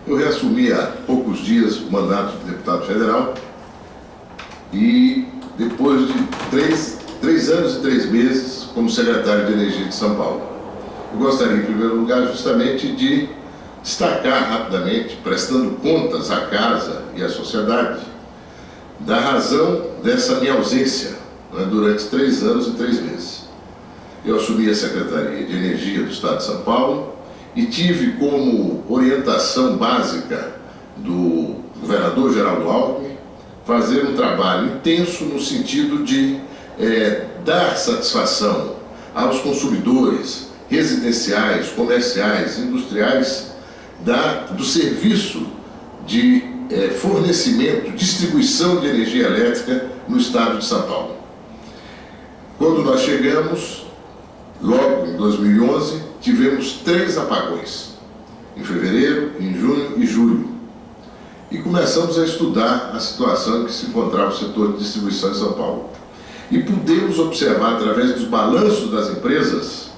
Eu reassumi há poucos dias o mandato de deputado federal e depois de três anos e 3 meses como secretário de Energia de São Paulo. Eu gostaria, em primeiro lugar, justamente de destacar rapidamente, prestando contas à casa e à sociedade, da razão dessa minha ausência, né, durante 3 anos e 3 meses. Eu assumi a Secretaria de Energia do Estado de São Paulo e tive como orientação básica do governador Geraldo Alckmin fazer um trabalho intenso no sentido de dar satisfação aos consumidores residenciais, comerciais, industriais do serviço de fornecimento, distribuição de energia elétrica no estado de São Paulo. Quando nós chegamos, logo em 2011, tivemos 3 apagões, em fevereiro, em junho e julho. E começamos a estudar a situação em que se encontrava o setor de distribuição em São Paulo. E pudemos observar, através dos balanços das empresas,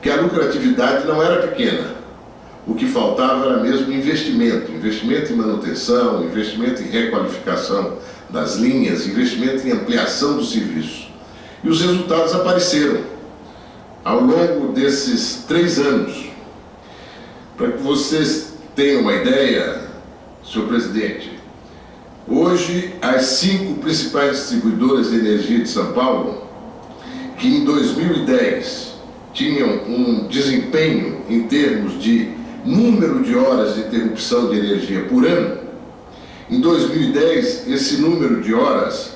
que a lucratividade não era pequena. O que faltava era mesmo investimento em manutenção, investimento em requalificação das linhas, investimento em ampliação do serviço. E os resultados apareceram ao longo desses 3 anos. Para que vocês tenham uma ideia, senhor presidente, hoje as 5 principais distribuidoras de energia de São Paulo, que em 2010 tinham um desempenho em termos de número de horas de interrupção de energia por ano, em 2010 esse número de horas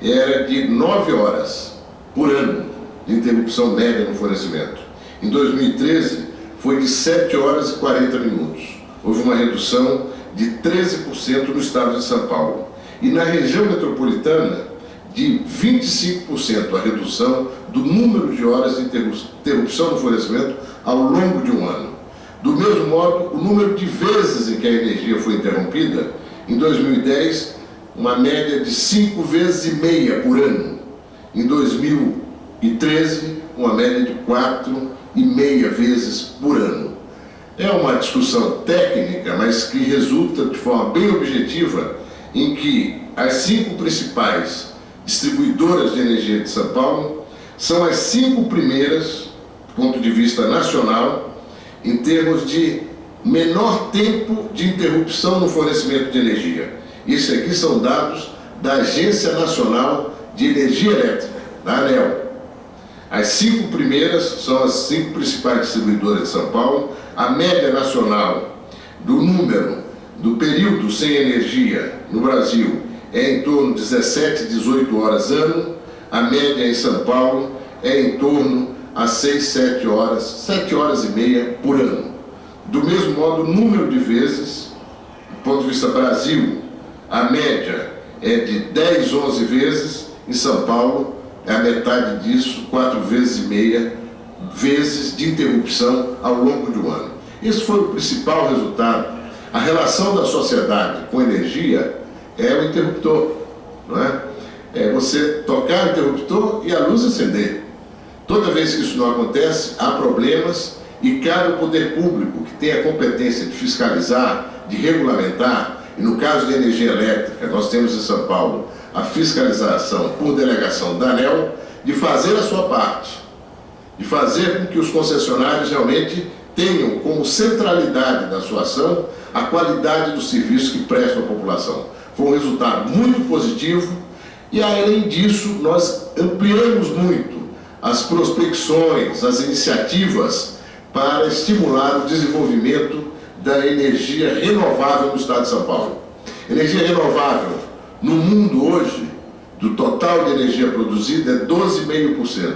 era de 9 horas por ano de interrupção média no fornecimento. Em 2013 foi de 7 horas e 40 minutos. Houve uma redução de 13% no estado de São Paulo. E na região metropolitana, de 25% a redução do número de horas de interrupção no fornecimento ao longo de um ano. Do mesmo modo, o número de vezes em que a energia foi interrompida, em 2010, uma média de 5,5 vezes por ano. Em 2013, uma média de 4,5 vezes por ano. É uma discussão técnica, mas que resulta de forma bem objetiva em que as 5 principais distribuidoras de energia de São Paulo são as 5 primeiras, do ponto de vista nacional, em termos de menor tempo de interrupção no fornecimento de energia. Isso aqui são dados da Agência Nacional de Energia Elétrica, da ANEEL. As 5 primeiras são as 5 principais distribuidoras de São Paulo. A média nacional do período sem energia no Brasil é em torno de 17, 18 horas ano. A média em São Paulo é em torno a 6, 7 horas, 7 horas e meia por ano. Do mesmo modo, o número de vezes, do ponto de vista Brasil, a média é de 10, 11 vezes. Em São Paulo, é a metade disso, 4,5 vezes de interrupção ao longo de um ano. Esse foi o principal resultado. A relação da sociedade com energia é o interruptor, não é? É você tocar o interruptor e a luz acender. Toda vez que isso não acontece, há problemas e cabe ao poder público, que tem a competência de fiscalizar, de regulamentar, e no caso de energia elétrica, nós temos em São Paulo a fiscalização por delegação da ANEEL, de fazer a sua parte, de fazer com que os concessionários realmente tenham como centralidade da sua ação a qualidade do serviço que prestam à população. Foi um resultado muito positivo e, além disso, nós ampliamos muito as prospecções, as iniciativas para estimular o desenvolvimento da energia renovável no estado de São Paulo. Energia renovável no mundo hoje, do total de energia produzida, é 12,5%.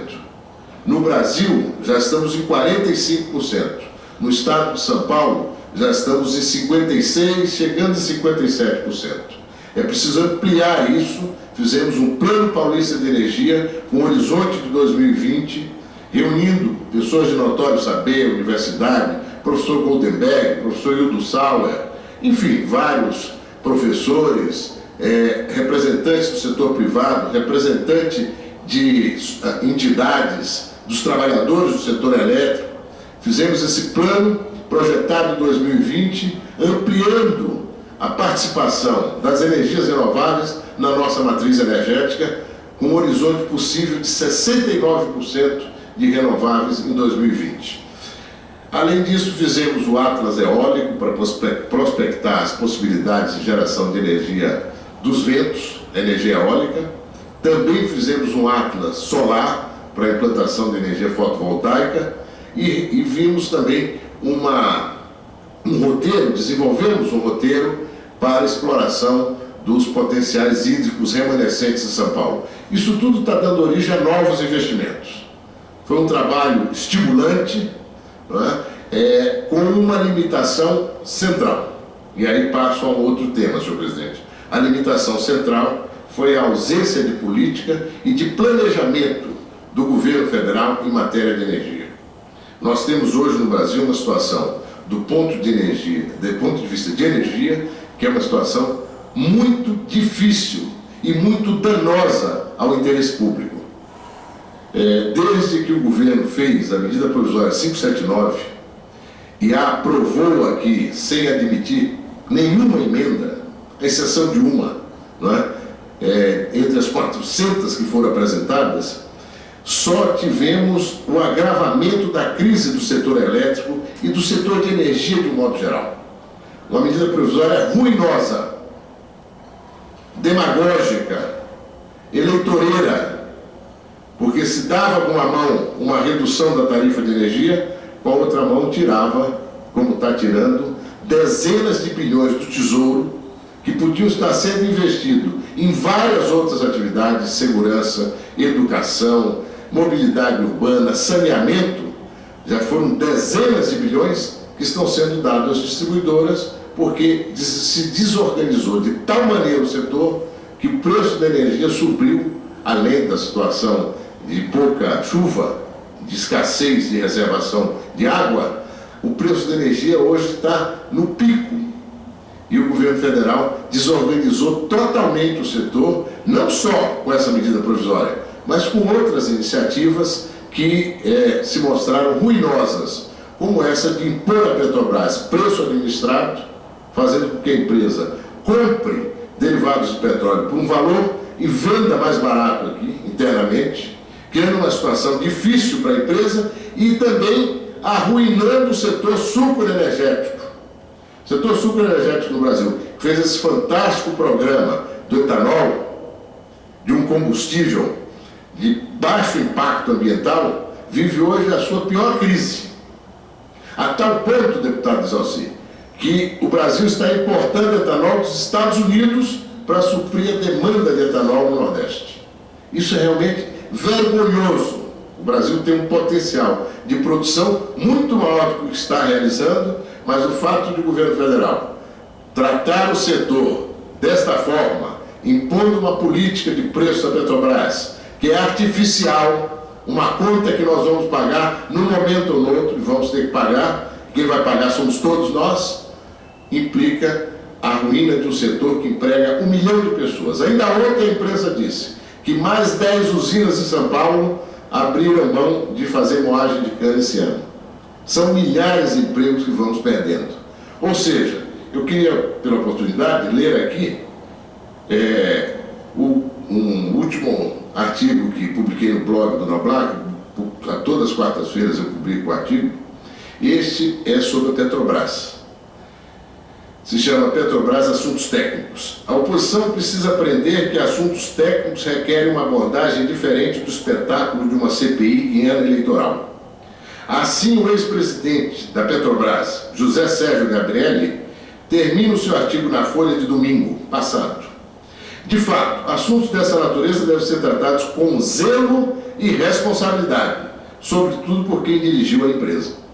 No Brasil, já estamos em 45%. No estado de São Paulo, já estamos em 56%, chegando a 57%. É preciso ampliar isso. Fizemos um Plano Paulista de Energia com horizonte de 2020, reunindo pessoas de notório saber, universidade, professor Goldenberg, professor Hildo Sauer, enfim, vários professores, representantes do setor privado, representantes de entidades, dos trabalhadores do setor elétrico. Fizemos esse plano, projetado em 2020, ampliando a participação das energias renováveis na nossa matriz energética, com um horizonte possível de 69% de renováveis em 2020. Além disso, fizemos o Atlas Eólico para prospectar as possibilidades de geração de energia dos ventos, energia eólica. Também fizemos um Atlas Solar para a implantação de energia fotovoltaica e vimos também desenvolvemos um roteiro para a exploração dos potenciais hídricos remanescentes em São Paulo. Isso tudo está dando origem a novos investimentos. Foi um trabalho estimulante, não é? Com uma limitação central. E aí passo a um outro tema, senhor presidente. A limitação central foi a ausência de política e de planejamento do governo federal em matéria de energia. Nós temos hoje no Brasil uma situação, do ponto de vista de energia, que é uma situação muito difícil e muito danosa ao interesse público. Desde que o governo fez a medida provisória 579 e a aprovou aqui sem admitir nenhuma emenda, à exceção de uma, não é? Entre as 400 que foram apresentadas, só tivemos o agravamento da crise do setor elétrico e do setor de energia de um modo geral. Uma medida provisória ruinosa, demagógica, eleitoreira, porque se dava com uma mão uma redução da tarifa de energia, com a outra mão tirava, como está tirando, dezenas de bilhões do Tesouro que podiam estar sendo investidos em várias outras atividades, segurança, educação, mobilidade urbana, saneamento. Já foram dezenas de bilhões que estão sendo dados às distribuidoras porque se desorganizou de tal maneira o setor que o preço da energia subiu, além da situação de pouca chuva, de escassez de reservação de água. O preço da energia hoje está no pico e o governo federal desorganizou totalmente o setor, não só com essa medida provisória, mas com outras iniciativas que se mostraram ruinosas, como essa de impor à Petrobras preço administrado, fazendo com que a empresa compre derivados de petróleo por um valor e venda mais barato aqui, internamente, criando uma situação difícil para a empresa e também arruinando o setor sucroenergético. O setor sucroenergético no Brasil fez esse fantástico programa do etanol, de um combustível de baixo impacto ambiental, vive hoje a sua pior crise. A tal ponto, deputado Isalci, que o Brasil está importando etanol dos Estados Unidos para suprir a demanda de etanol no Nordeste. Isso é realmente vergonhoso. O Brasil tem um potencial de produção muito maior do que está realizando, mas o fato de o governo federal tratar o setor desta forma, impondo uma política de preço da Petrobras, que é artificial, uma conta que nós vamos pagar num momento ou no outro, e vamos ter que pagar, quem vai pagar somos todos nós, implica a ruína de um setor que emprega 1 milhão de pessoas. Ainda ontem a imprensa disse que mais 10 usinas em São Paulo abriram mão de fazer moagem de cana esse ano. São milhares de empregos que vamos perdendo. Ou seja, eu queria, pela oportunidade, ler aqui um último artigo que publiquei no blog do Noblar. A todas as quartas-feiras eu publico o artigo. Este é sobre a Petrobras. Se chama Petrobras Assuntos Técnicos. A oposição precisa aprender que assuntos técnicos requerem uma abordagem diferente do espetáculo de uma CPI em ano eleitoral. Assim, o ex-presidente da Petrobras, José Sérgio Gabrielli, termina o seu artigo na Folha de domingo passado. De fato, assuntos dessa natureza devem ser tratados com zelo e responsabilidade, sobretudo por quem dirigiu a empresa.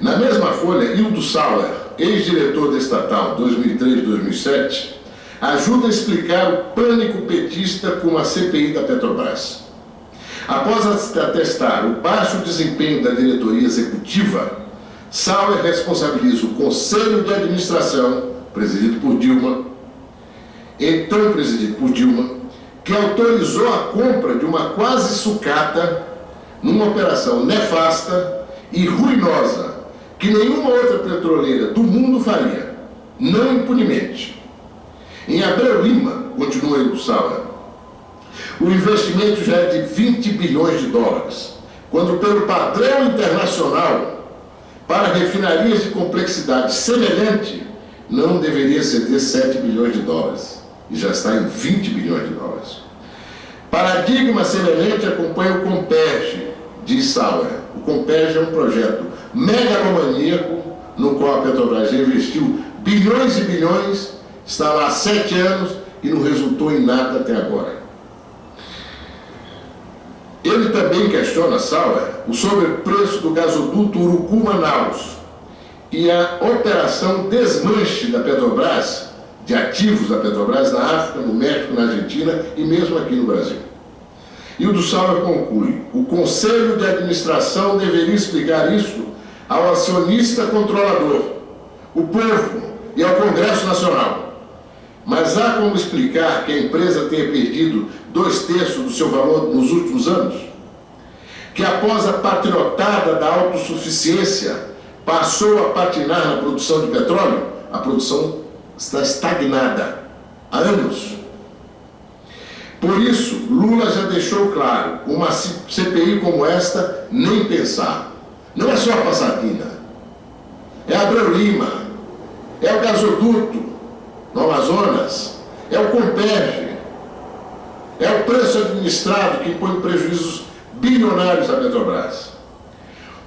Na mesma folha, Hildo Sauer, ex-diretor da estatal 2003-2007, ajuda a explicar o pânico petista com a CPI da Petrobras. Após atestar o baixo desempenho da diretoria executiva, Sauer responsabiliza o Conselho de Administração, presidido por Dilma, então presidido por Dilma, que autorizou a compra de uma quase sucata numa operação nefasta e ruinosa que nenhuma outra petroleira do mundo faria, não impunemente. Em Abreu Lima, continua ele do Sauer, o investimento já é de 20 bilhões de dólares, quando pelo padrão internacional, para refinarias de complexidade semelhante, não deveria exceder 7 bilhões de dólares, e já está em 20 bilhões de dólares. Paradigma semelhante acompanha o Comperj, diz Sauer. O Comperj é um projeto megalomaníaco no qual a Petrobras investiu bilhões e bilhões, está lá há 7 anos e não resultou em nada até agora. Ele também questiona, Sauer, o sobrepreço do gasoduto Urucu-Manaus e a operação desmanche da Petrobras, de ativos da Petrobras na África, no México, na Argentina e mesmo aqui no Brasil. E o do Sauer conclui: o Conselho de Administração deveria explicar isso ao acionista controlador, o povo e ao Congresso Nacional. Mas há como explicar que a empresa tenha perdido 2/3 do seu valor nos últimos anos? Que após a patriotada da autossuficiência passou a patinar na produção de petróleo? A produção está estagnada há anos. Por isso, Lula já deixou claro, uma CPI como esta, nem pensar. Não é só a Passadina, é Abreu Lima, é o gasoduto no Amazonas, é o Comperj, é o preço administrado que impõe prejuízos bilionários à Petrobras.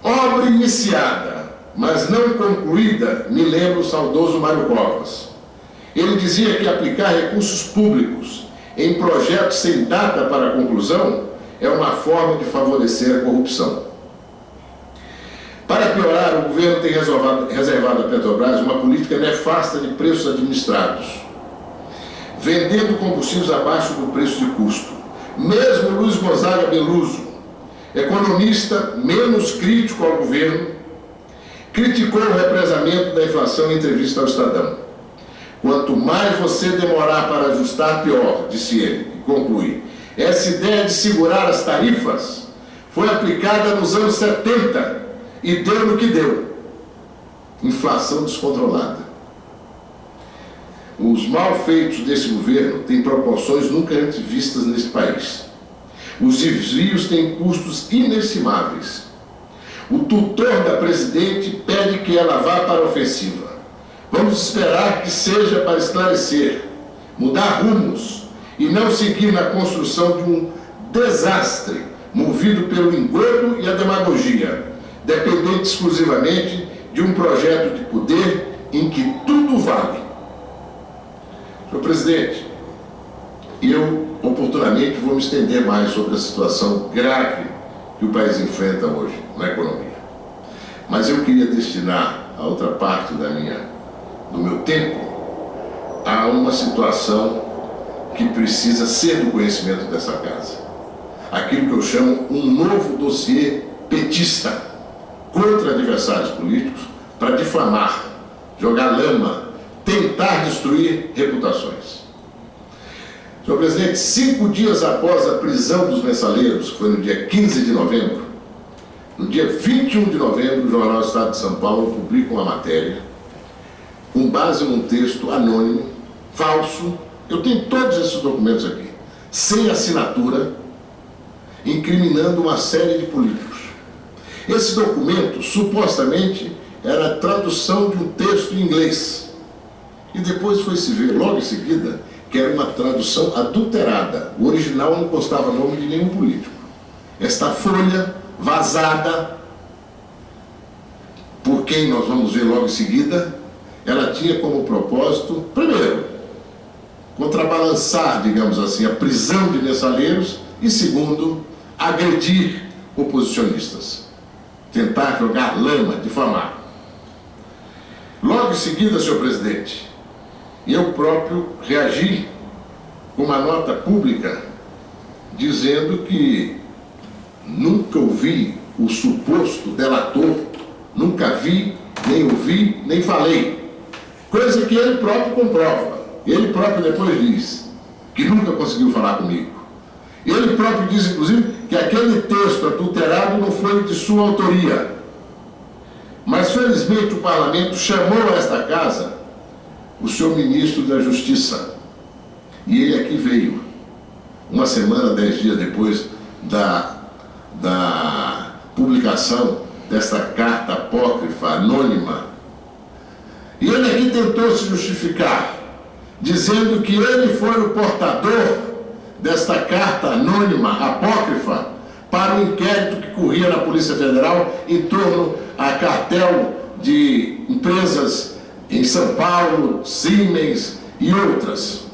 Obra iniciada, mas não concluída, me lembra o saudoso Mário Covas. Ele dizia que aplicar recursos públicos em projetos sem data para a conclusão é uma forma de favorecer a corrupção. Para piorar, o governo tem reservado à Petrobras uma política nefasta de preços administrados, vendendo combustíveis abaixo do preço de custo. Mesmo Luiz Gonzaga Beluso, economista menos crítico ao governo, criticou o represamento da inflação em entrevista ao Estadão. Quanto mais você demorar para ajustar, pior, disse ele, e conclui. Essa ideia de segurar as tarifas foi aplicada nos anos 70 e deu no que deu. Inflação descontrolada. Os malfeitos desse governo têm proporções nunca antes vistas neste país. Os desvios têm custos inestimáveis. O tutor da presidente pede que ela vá para a ofensiva. Vamos esperar que seja para esclarecer, mudar rumos e não seguir na construção de um desastre movido pelo engodo e a demagogia, dependente exclusivamente de um projeto de poder em que tudo vale. Senhor presidente, eu oportunamente vou me estender mais sobre a situação grave que o país enfrenta hoje na economia. Mas eu queria destinar a outra parte do meu tempo a uma situação que precisa ser do conhecimento dessa casa. Aquilo que eu chamo um novo dossiê petista contra adversários políticos para difamar, jogar lama, tentar destruir reputações. Senhor presidente, 5 dias após a prisão dos mensaleiros, que foi no dia 15 de novembro, no dia 21 de novembro, o Jornal Estado de São Paulo publica uma matéria com base num texto anônimo, falso, eu tenho todos esses documentos aqui, sem assinatura, incriminando uma série de políticos. Esse documento, supostamente, era a tradução de um texto em inglês. E depois foi se ver, logo em seguida, que era uma tradução adulterada. O original não constava nome de nenhum político. Esta folha vazada, por quem nós vamos ver logo em seguida, ela tinha como propósito, primeiro, contrabalançar, digamos assim, a prisão de mensaleiros e, segundo, agredir oposicionistas, tentar jogar lama, difamar. Logo em seguida, senhor presidente, eu próprio reagi com uma nota pública dizendo que nunca ouvi o suposto delator, nunca vi, nem ouvi, nem falei. Coisa que ele próprio comprova. Ele próprio depois diz que nunca conseguiu falar comigo. Ele próprio diz, inclusive, que aquele texto adulterado não foi de sua autoria. Mas, felizmente, o parlamento chamou a esta casa o senhor ministro da Justiça. E ele aqui veio, uma semana, 10 dias depois da publicação desta carta apócrifa, anônima. E ele aqui tentou se justificar, dizendo que ele foi o portador desta carta anônima, apócrifa, para o inquérito que corria na Polícia Federal em torno a cartel de empresas em São Paulo, Siemens e outras.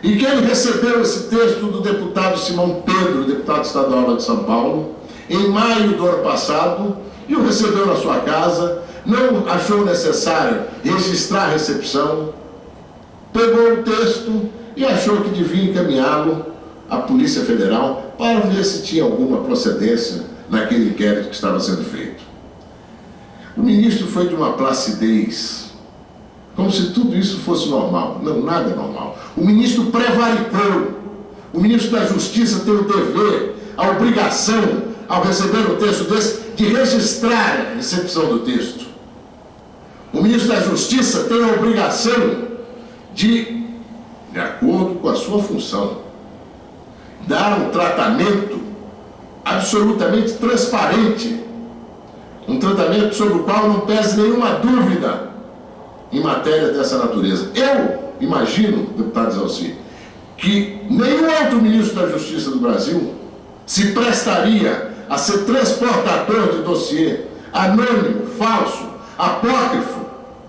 E que ele recebeu esse texto do deputado Simão Pedro, deputado estadual de São Paulo, em maio do ano passado, e o recebeu na sua casa, não achou necessário registrar a recepção, pegou o texto e achou que devia encaminhá-lo à Polícia Federal para ver se tinha alguma procedência naquele inquérito que estava sendo feito. O ministro foi de uma placidez, como se tudo isso fosse normal. Não, nada é normal. O ministro prevaricou. O ministro da Justiça tem o dever, a obrigação, ao receber um texto desse, de registrar a recepção do texto. O ministro da Justiça tem a obrigação de acordo com a sua função, dar um tratamento absolutamente transparente, um tratamento sobre o qual não pese nenhuma dúvida em matéria dessa natureza. Eu imagino, deputado Zalci, que nenhum outro ministro da Justiça do Brasil se prestaria a ser transportador de dossiê anônimo, falso, apócrifo,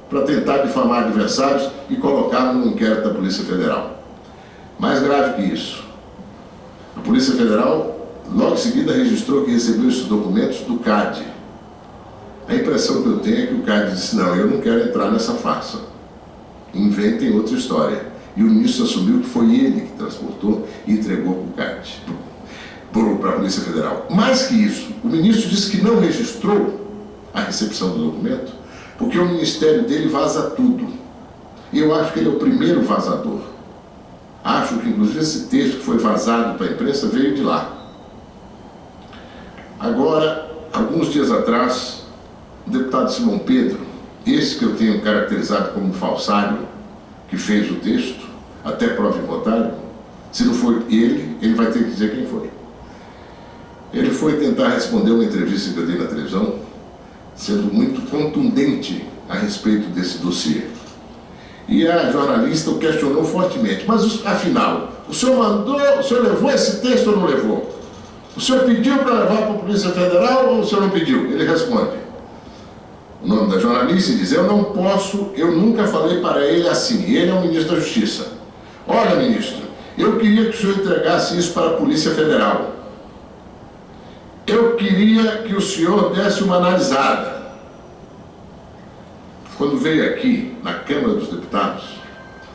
para tentar difamar adversários e colocá-lo no inquérito da Polícia Federal. Mais grave que isso, a Polícia Federal, logo em seguida, registrou que recebeu esses documentos do CAD. A impressão que eu tenho é que o CAD disse: não, eu não quero entrar nessa farsa. Inventem outra história. E o ministro assumiu que foi ele que transportou e entregou para o CAD, para a Polícia Federal. Mais que isso, o ministro disse que não registrou a recepção do documento porque o ministério dele vaza tudo. E eu acho que ele é o primeiro vazador. Acho que, inclusive, esse texto que foi vazado para a imprensa veio de lá. Agora, alguns dias atrás, o deputado Simão Pedro, esse que eu tenho caracterizado como falsário, que fez o texto, até prova em contrário, se não foi ele vai ter que dizer quem foi. Ele foi tentar responder uma entrevista que eu dei na televisão, sendo muito contundente a respeito desse dossiê. E a jornalista o questionou fortemente: mas afinal, o senhor levou esse texto ou não levou? O senhor pediu para levar para a Polícia Federal ou o senhor não pediu? Ele responde, o nome da jornalista, diz: eu não posso, eu nunca falei para ele assim, ele é o ministro da Justiça. Olha, ministro, eu queria que o senhor entregasse isso para a Polícia Federal. Eu queria que o senhor desse uma analisada. Quando veio aqui, na Câmara dos Deputados,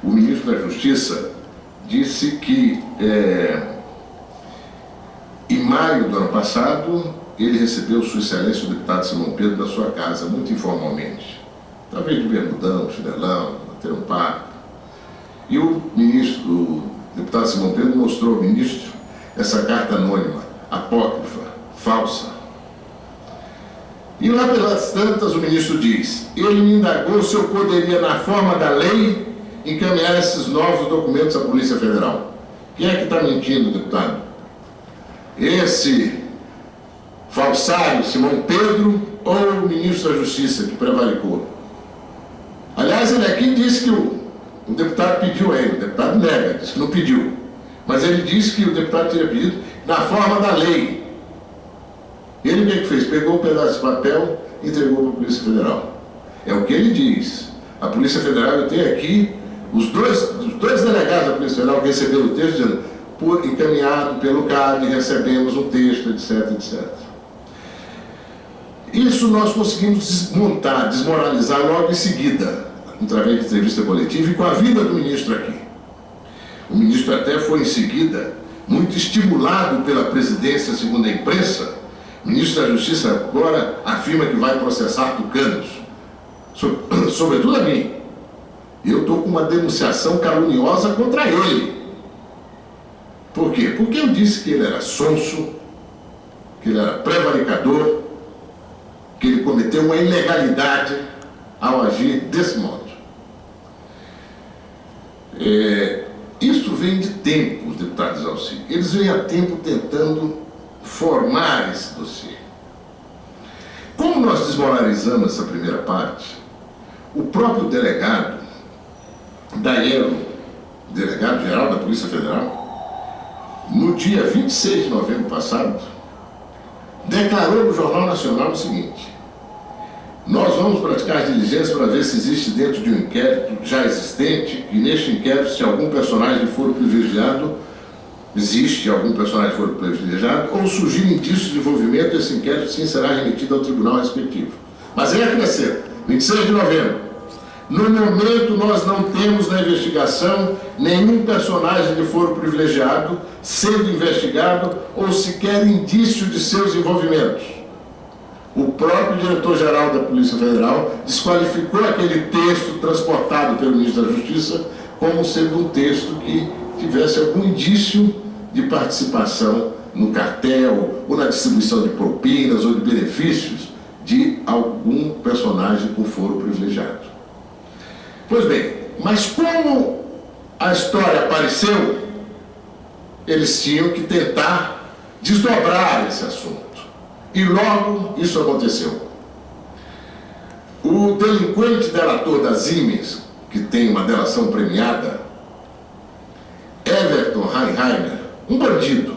o ministro da Justiça disse que, em maio do ano passado, ele recebeu Sua Excelência o deputado Simão Pedro da sua casa, muito informalmente. Talvez de bermudão, chinelão, bater um papo. E o deputado Simão Pedro mostrou ao ministro essa carta anônima, apócrifa, falsa. E lá pelas tantas o ministro diz: ele me indagou se eu poderia, na forma da lei, encaminhar esses novos documentos à Polícia Federal. Quem é que está mentindo, deputado? Esse falsário Simão Pedro ou o ministro da Justiça que prevaricou? Aliás, ele aqui disse que o deputado pediu a ele, o deputado nega, disse que não pediu, mas ele disse que o deputado teria pedido na forma da lei. Ele o que fez? Pegou um pedaço de papel e entregou para a Polícia Federal. É o que ele diz. A Polícia Federal, eu tenho aqui os dois delegados da Polícia Federal que receberam o texto dizendo: encaminhado pelo CAD, recebemos um texto, etc, etc. Isso nós conseguimos desmontar, desmoralizar logo em seguida, através de entrevista coletiva e com a vinda do ministro aqui. O ministro até foi em seguida muito estimulado pela presidência, segundo a imprensa. O ministro da Justiça agora afirma que vai processar tucanos, sobretudo a mim. Eu estou com uma denunciação caluniosa contra ele. Por quê? Porque eu disse que ele era sonso, que ele era prevaricador, que ele cometeu uma ilegalidade ao agir desse modo. Isso vem de tempo, deputado Exalci. Eles vêm há tempo tentando formar esse dossiê. Como nós desmoralizamos essa primeira parte, o próprio delegado Daiello, delegado-geral da Polícia Federal, no dia 26 de novembro passado, declarou no Jornal Nacional o seguinte: nós vamos praticar diligências para ver se existe dentro de um inquérito já existente, e neste inquérito, se algum personagem for privilegiado, existe algum personagem que for privilegiado, ou surgir indícios de envolvimento, esse inquérito sim será remetido ao tribunal respectivo. Mas é acrescento, 26 de novembro. No momento, nós não temos na investigação nenhum personagem de foro privilegiado sendo investigado ou sequer indício de seus envolvimentos. O próprio diretor-geral da Polícia Federal desqualificou aquele texto transportado pelo ministro da Justiça como sendo um texto que tivesse algum indício de participação no cartel ou na distribuição de propinas ou de benefícios de algum personagem com foro privilegiado. Pois bem, mas como a história apareceu, eles tinham que tentar desdobrar esse assunto. E logo isso aconteceu. O delinquente delator das Siemens, que tem uma delação premiada, Everton Heinheimer, um bandido,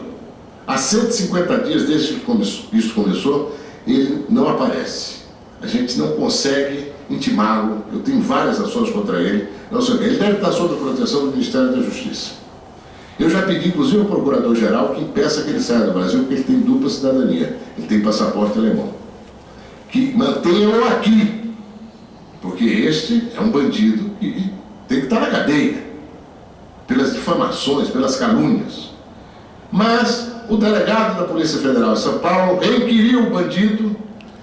há 150 dias desde que isso começou, ele não aparece. A gente não consegue intimá-lo. Eu tenho várias ações contra ele. Não sei o que. Ele deve estar sob a proteção do Ministério da Justiça. Eu já pedi, inclusive, ao procurador-geral que impeça que ele saia do Brasil, porque ele tem dupla cidadania. Ele tem passaporte alemão. Que mantenham-o aqui, porque este é um bandido que tem que estar na cadeia, pelas difamações, pelas calúnias. Mas o delegado da Polícia Federal de São Paulo requiriu o bandido,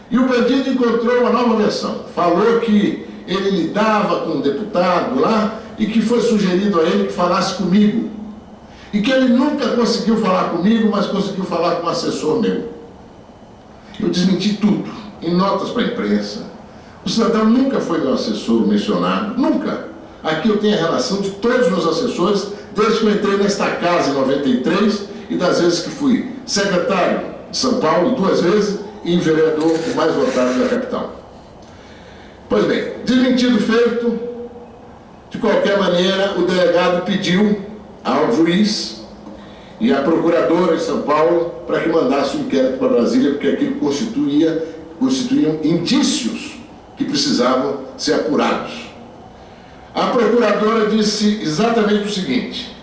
e o bandido encontrou uma nova versão. Falou que ele lidava com um deputado lá e que foi sugerido a ele que falasse comigo. E que ele nunca conseguiu falar comigo, mas conseguiu falar com um assessor meu. Eu desmenti tudo, em notas para a imprensa. O cidadão nunca foi meu assessor mencionado, nunca. Aqui eu tenho a relação de todos os meus assessores, desde que eu entrei nesta casa em 93 e das vezes que fui secretário de São Paulo 2 vezes e vereador o mais votado da capital. Pois bem, desmentido feito, de qualquer maneira, o delegado pediu ao juiz e à procuradora de São Paulo para que mandasse o inquérito para Brasília, porque aquilo constituíam indícios que precisavam ser apurados. A procuradora disse exatamente o seguinte: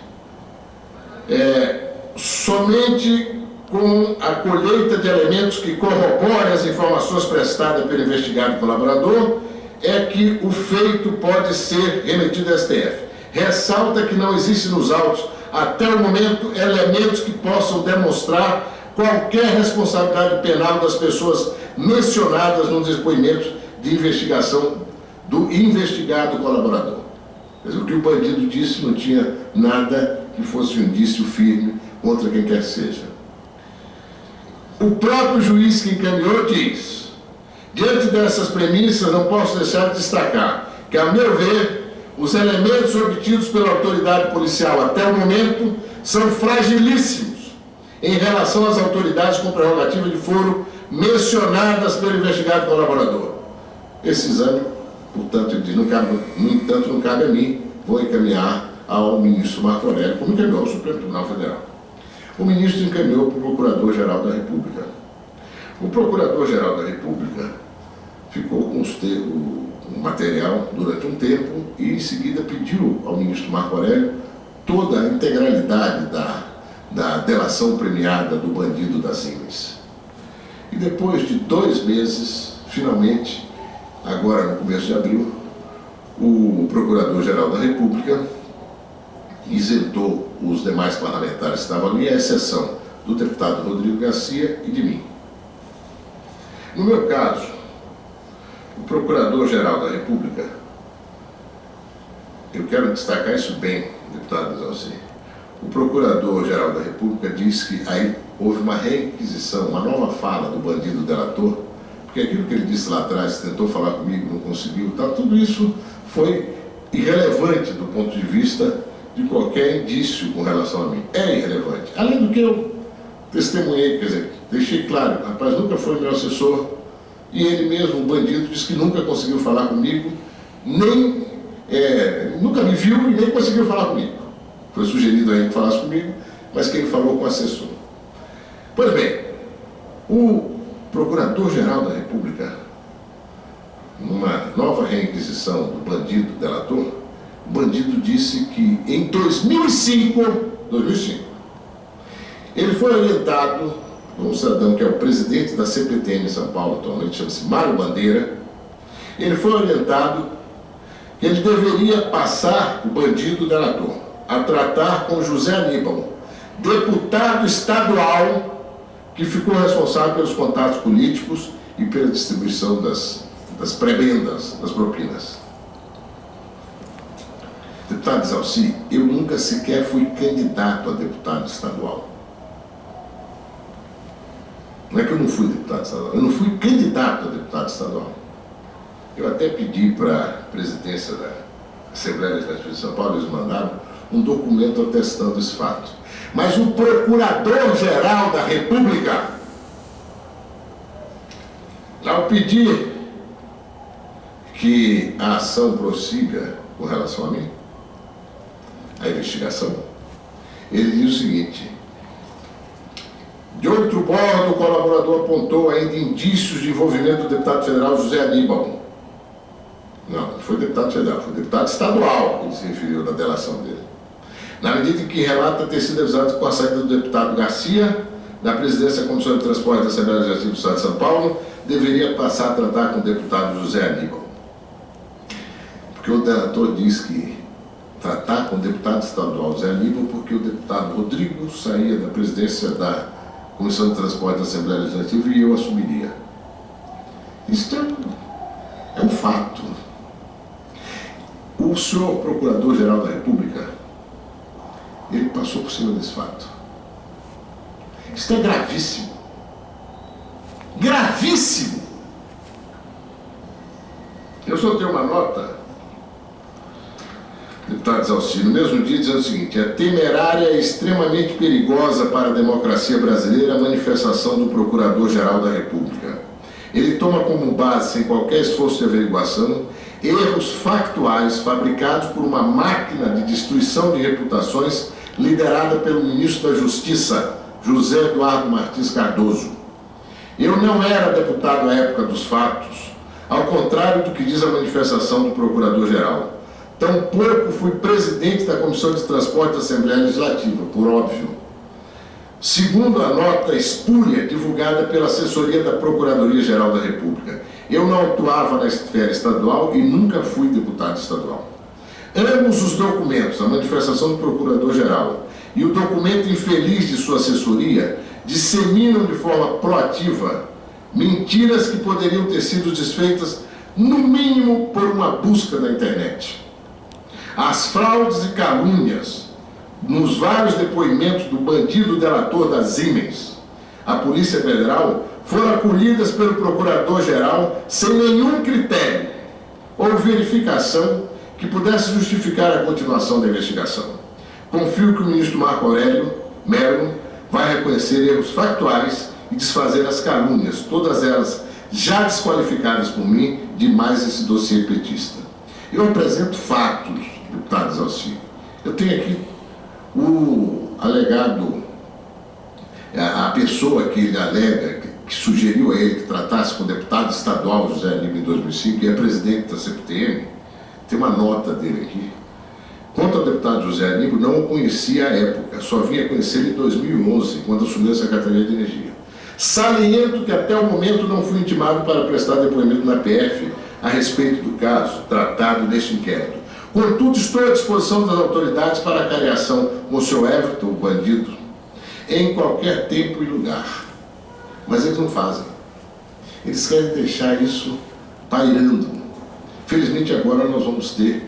somente com a colheita de elementos que corroborem as informações prestadas pelo investigado colaborador é que o feito pode ser remetido ao STF. Ressalta que não existe nos autos, até o momento, elementos que possam demonstrar qualquer responsabilidade penal das pessoas mencionadas no depoimento de investigação do investigado colaborador. Mas o que o bandido disse não tinha nada que fosse um indício firme contra quem quer que seja. O próprio juiz que encaminhou diz: diante dessas premissas, não posso deixar de destacar que, a meu ver, os elementos obtidos pela autoridade policial até o momento são fragilíssimos em relação às autoridades com prerrogativa de foro mencionadas pelo investigado colaborador. Esse exame, portanto, ele diz, no entanto, não cabe a mim, vou encaminhar ao ministro Marco Aurélio, como encaminhou ao Supremo Tribunal Federal. O ministro encaminhou para o Procurador-Geral da República. O Procurador-Geral da República ficou com o material durante um tempo e, em seguida, pediu ao ministro Marco Aurélio toda a integralidade da delação premiada do bandido das Siemens. E depois de 2 meses, finalmente, agora no começo de abril, o Procurador-Geral da República isentou os demais parlamentares que estavam ali, à exceção do deputado Rodrigo Garcia e de mim. No meu caso, o Procurador-Geral da República, eu quero destacar isso bem, deputado Exalci, o Procurador-Geral da República diz que aí houve uma requisição, uma nova fala do bandido delator, porque aquilo que ele disse lá atrás, tentou falar comigo, não conseguiu, tal, tudo isso foi irrelevante do ponto de vista de qualquer indício com relação a mim. É irrelevante. Além do que eu testemunhei, quer dizer, deixei claro, o rapaz nunca foi meu assessor, e ele mesmo, o bandido, disse que nunca conseguiu falar comigo, nem nunca me viu e nem conseguiu falar comigo. Foi sugerido a ele que falasse comigo, mas quem falou com o assessor. Pois bem, o Procurador-Geral da República, numa nova requisição do bandido delator, o bandido disse que em 2005, ele foi orientado por um cidadão que é o presidente da CPTM em São Paulo atualmente, chama-se Mário Bandeira. Ele foi orientado que ele deveria passar, o bandido delator, a tratar com José Aníbal, deputado estadual que ficou responsável pelos contatos políticos e pela distribuição das prebendas, das propinas. Deputado Exalci, eu nunca sequer fui candidato a deputado estadual. Não é que eu não fui deputado estadual, eu não fui candidato a deputado estadual. Eu até pedi para a presidência da Assembleia Legislativa de São Paulo, eles mandaram um documento atestando esse fato. Mas o Procurador-Geral da República, ao pedir que a ação prossiga com relação a mim, a investigação, ele diz o seguinte: de outro modo, o colaborador apontou ainda indícios de envolvimento do deputado federal José Aníbal. Não foi deputado federal, foi deputado estadual que ele se referiu na delação dele. Na medida em que relata ter sido avisado com a saída do deputado Garcia da presidência da Comissão de Transporte da Assembleia Legislativa do Estado de São Paulo, deveria passar a tratar com o deputado José Aníbal. Porque o delator diz que tratar com o deputado estadual José Aníbal porque o deputado Rodrigo saía da presidência da Comissão de Transporte da Assembleia Legislativa e eu assumiria. Isso é um fato. O senhor Procurador-Geral da República, ele passou por cima desse fato. Isso é gravíssimo. Gravíssimo! Eu só tenho uma nota, deputado Exalci, no mesmo dia, dizendo o seguinte: é temerária e extremamente perigosa para a democracia brasileira a manifestação do Procurador-Geral da República. Ele toma como base, sem qualquer esforço de averiguação, erros factuais fabricados por uma máquina de destruição de reputações liderada pelo ministro da Justiça, José Eduardo Martins Cardoso. Eu não era deputado à época dos fatos, ao contrário do que diz a manifestação do Procurador-Geral. Tampouco fui presidente da Comissão de Transporte da Assembleia Legislativa, por óbvio. Segundo a nota espúria divulgada pela assessoria da Procuradoria-Geral da República, eu não atuava na esfera estadual e nunca fui deputado estadual. Ambos os documentos, a manifestação do Procurador-Geral e o documento infeliz de sua assessoria, disseminam de forma proativa mentiras que poderiam ter sido desfeitas, no mínimo, por uma busca na internet. As fraudes e calúnias nos vários depoimentos do bandido delator da Siemens, a Polícia Federal, foram acolhidas pelo Procurador-Geral sem nenhum critério ou verificação que pudesse justificar a continuação da investigação. Confio que o ministro Marco Aurélio Mello vai reconhecer erros factuais e desfazer as calúnias, todas elas já desqualificadas por mim de mais esse dossiê petista. Eu apresento fatos, deputado Exalci. Eu tenho aqui o alegado, a pessoa que ele alega, que sugeriu a ele que tratasse com o deputado estadual José Aníbal em 2005, que é presidente da CPTM, tem uma nota dele aqui. Quanto ao deputado José Aníbal, não o conhecia à época, só vinha conhecer ele em 2011, quando assumiu a Secretaria de Energia. Saliento que até o momento não fui intimado para prestar depoimento na PF a respeito do caso tratado neste inquérito. Contudo, estou à disposição das autoridades para a cariação com o senhor Everton, o bandido, em qualquer tempo e lugar. Mas eles não fazem. Eles querem deixar isso pairando. Felizmente agora nós vamos ter,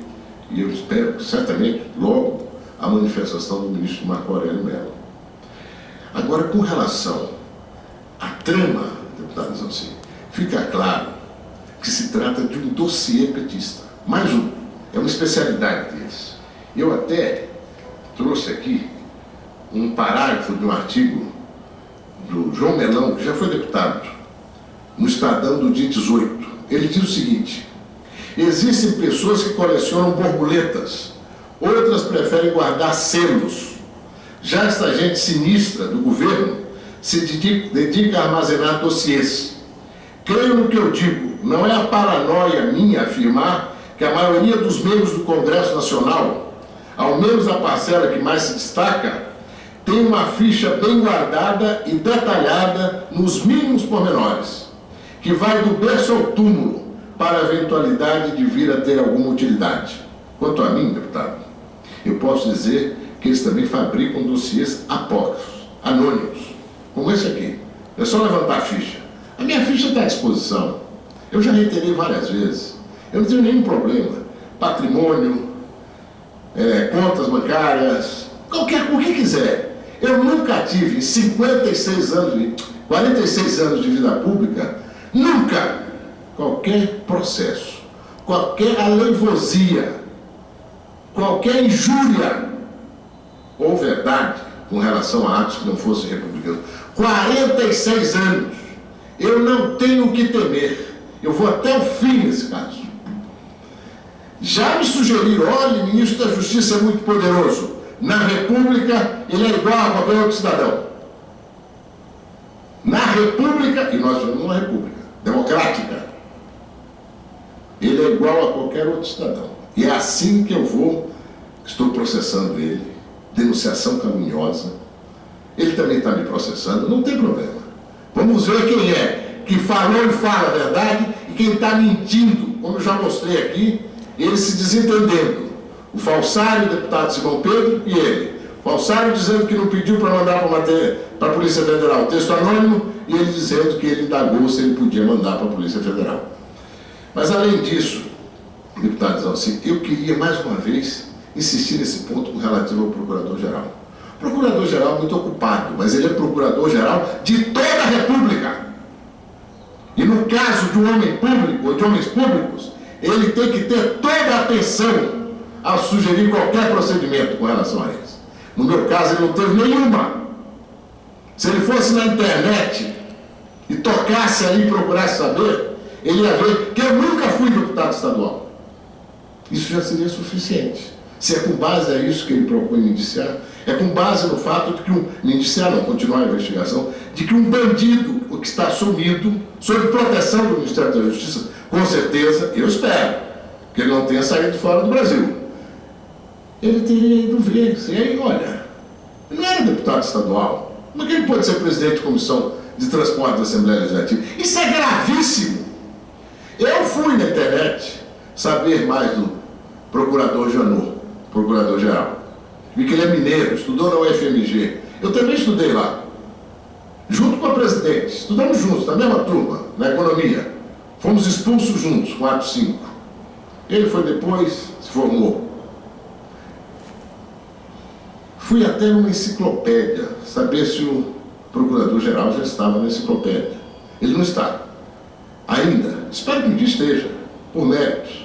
e eu espero que certamente logo, a manifestação do ministro Marco Aurélio Mello. Agora, com relação à trama, deputado Exalci, fica claro que se trata de um dossiê petista. Mais um, é uma especialidade deles. Eu até trouxe aqui um parágrafo de um artigo do João Melão, que já foi deputado, no Estadão do dia 18. Ele diz o seguinte: existem pessoas que colecionam borboletas, outras preferem guardar selos. Já esta gente sinistra do governo se dedica a armazenar dossiês. Creio no que eu digo, não é a paranoia minha afirmar que a maioria dos membros do Congresso Nacional, ao menos a parcela que mais se destaca, tem uma ficha bem guardada e detalhada nos mínimos pormenores, que vai do berço ao túmulo para a eventualidade de vir a ter alguma utilidade. Quanto a mim, deputado, eu posso dizer que eles também fabricam dossiês apócrifos, anônimos, como esse aqui. É só levantar a ficha. A minha ficha está à disposição. Eu já reiterei várias vezes. Eu não tenho nenhum problema. Patrimônio, contas bancárias, o que quiser. Eu nunca tive, em 46 anos de vida pública, nunca, qualquer processo, qualquer aleivosia, qualquer injúria ou verdade com relação a atos que não fossem republicanos. 46 anos. Eu não tenho o que temer. Eu vou até o fim nesse caso. Já me sugeriram, olha, o ministro da Justiça é muito poderoso. Na República, ele é igual a qualquer outro cidadão. Na República, e nós vivemos numa República democrática, ele é igual a qualquer outro cidadão. E é assim que eu estou processando ele, denunciação caluniosa. Ele também está me processando, não tem problema. Vamos ver quem é que falou e fala a verdade e quem está mentindo, como eu já mostrei aqui, ele se desentendendo. O falsário, o deputado Simão Pedro, e ele. O falsário dizendo que não pediu para mandar para a Polícia Federal o texto anônimo, e ele dizendo que ele indagou se ele podia mandar para a Polícia Federal. Mas, além disso, deputado Zalci, eu queria, mais uma vez, insistir nesse ponto relativo ao Procurador-Geral. O Procurador-Geral é muito ocupado, mas ele é Procurador-Geral de toda a República. E no caso de um homem público, ou de homens públicos, ele tem que ter toda a atenção ao sugerir qualquer procedimento com relação a eles. No meu caso, ele não teve nenhuma. Se ele fosse na internet e tocasse ali e procurasse saber, ele ia ver que eu nunca fui deputado estadual. Isso já seria suficiente. Se é com base a isso que ele propõe me indiciar, é com base no fato de que me indiciar não, continuar a investigação, de que um bandido, o que está sumido, sob proteção do Ministério da Justiça, com certeza, eu espero, que ele não tenha saído fora do Brasil. Ele teria ido ver, e aí, olha, ele não era deputado estadual, como é que ele pode ser presidente de comissão de transporte da Assembleia Legislativa? Isso é gravíssimo. Eu fui na internet saber mais do procurador Janot, procurador-geral. Vi que ele é mineiro, estudou na UFMG. Eu também estudei lá, junto com a presidente. Estudamos juntos, na mesma turma, na economia. Fomos expulsos juntos, 4, 5. Ele foi depois, se formou. Fui até numa enciclopédia, saber se o procurador-geral já estava na enciclopédia. Ele não está. Ainda. Espero que um dia esteja, por méritos.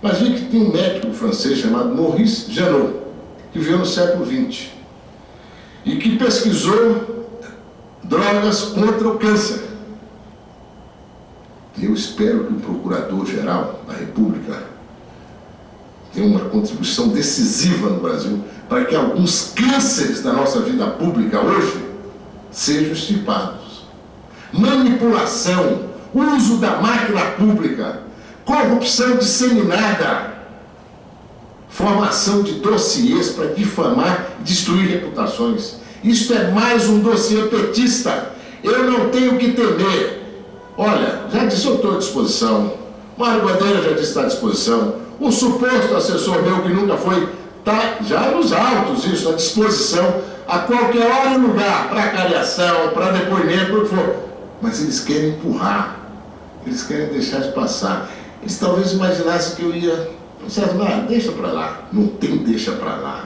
Mas vi que tem um médico francês chamado Maurice Janot, que viveu no século XX, e que pesquisou drogas contra o câncer. Eu espero que o Procurador-Geral da República tenha uma contribuição decisiva no Brasil para que alguns cânceres da nossa vida pública hoje sejam extirpados. Manipulação, uso da máquina pública, corrupção disseminada, formação de dossiês para difamar e destruir reputações. Isto é mais um dossiê petista. Eu não tenho que temer. Olha, já disse, eu estou à disposição. Mário Bandeira já disse que está à disposição. O suposto assessor meu, que nunca foi, está já nos autos, isso, à disposição, a qualquer hora e lugar, para cariação, para depoimento, o que for. Mas eles querem empurrar, eles querem deixar de passar. Eles talvez imaginassem que eu ia... deixa para lá. Não tem deixa para lá.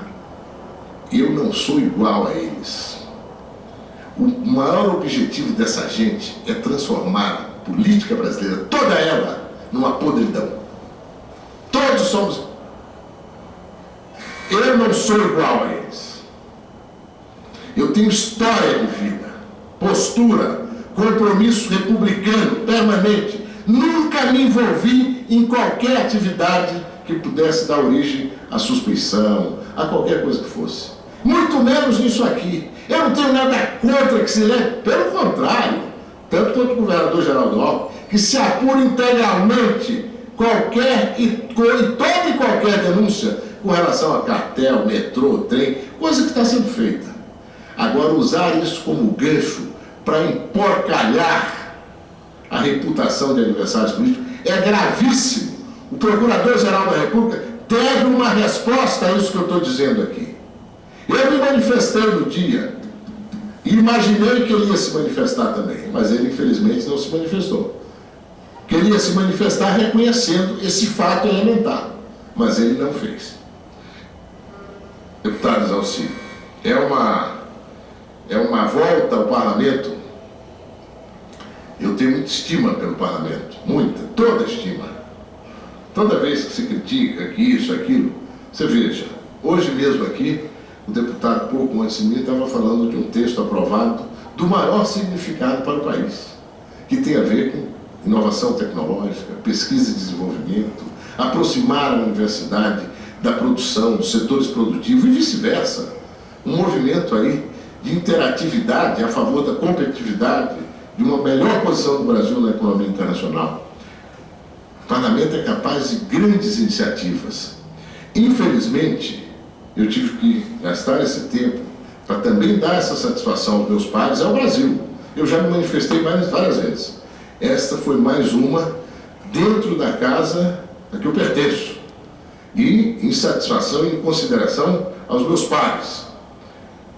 Eu não sou igual a eles. O maior objetivo dessa gente é transformar política brasileira, toda ela, numa podridão. Todos somos... Eu não sou igual a eles. Eu tenho história de vida, postura, compromisso republicano permanente. Nunca me envolvi em qualquer atividade que pudesse dar origem à suspeição, a qualquer coisa que fosse. Muito menos nisso aqui. Eu não tenho nada contra que se leve, pelo contrário, tanto quanto o governador Geraldo Alckmin, que se apura integralmente qualquer e toda e qualquer denúncia com relação a cartel, metrô, trem, coisa que está sendo feita. Agora, usar isso como gancho para emporcalhar a reputação de adversários políticos é gravíssimo. O Procurador-Geral da República deve uma resposta a isso que eu estou dizendo aqui. Eu me manifestei no dia e imaginei que ele ia se manifestar também, mas ele infelizmente não se manifestou. Que ele ia se manifestar reconhecendo esse fato elementar, mas ele não fez. Deputado Zalci, é uma volta ao parlamento. Eu tenho muita estima pelo parlamento, muita, toda estima. Toda vez que se critica que isso, aquilo, você veja, hoje mesmo aqui, o deputado pouco antes de mim estava falando de um texto aprovado do maior significado para o país, que tem a ver com inovação tecnológica, pesquisa e desenvolvimento, aproximar a universidade da produção, dos setores produtivos e vice-versa. Um movimento aí de interatividade a favor da competitividade, de uma melhor posição do Brasil na economia internacional. O parlamento é capaz de grandes iniciativas. Infelizmente, eu tive que gastar esse tempo para também dar essa satisfação aos meus pares ao Brasil. Eu já me manifestei várias vezes. Esta foi mais uma dentro da casa a que eu pertenço. E em satisfação e em consideração aos meus pares.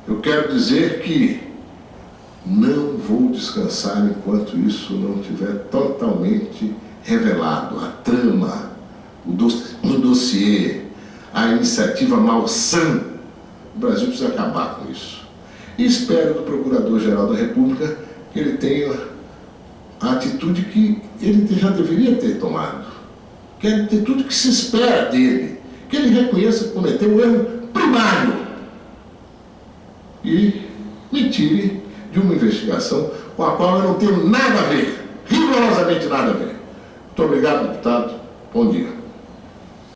Eu quero dizer que não vou descansar enquanto isso não estiver totalmente revelado. A trama, o dossiê, a iniciativa malsã. O Brasil precisa acabar com isso. E espero do Procurador-Geral da República que ele tenha a atitude que ele já deveria ter tomado. Que é a atitude que se espera dele. Que ele reconheça que cometeu um erro primário. E me tire de uma investigação com a qual eu não tenho nada a ver. Rigorosamente nada a ver. Muito obrigado, deputado. Bom dia.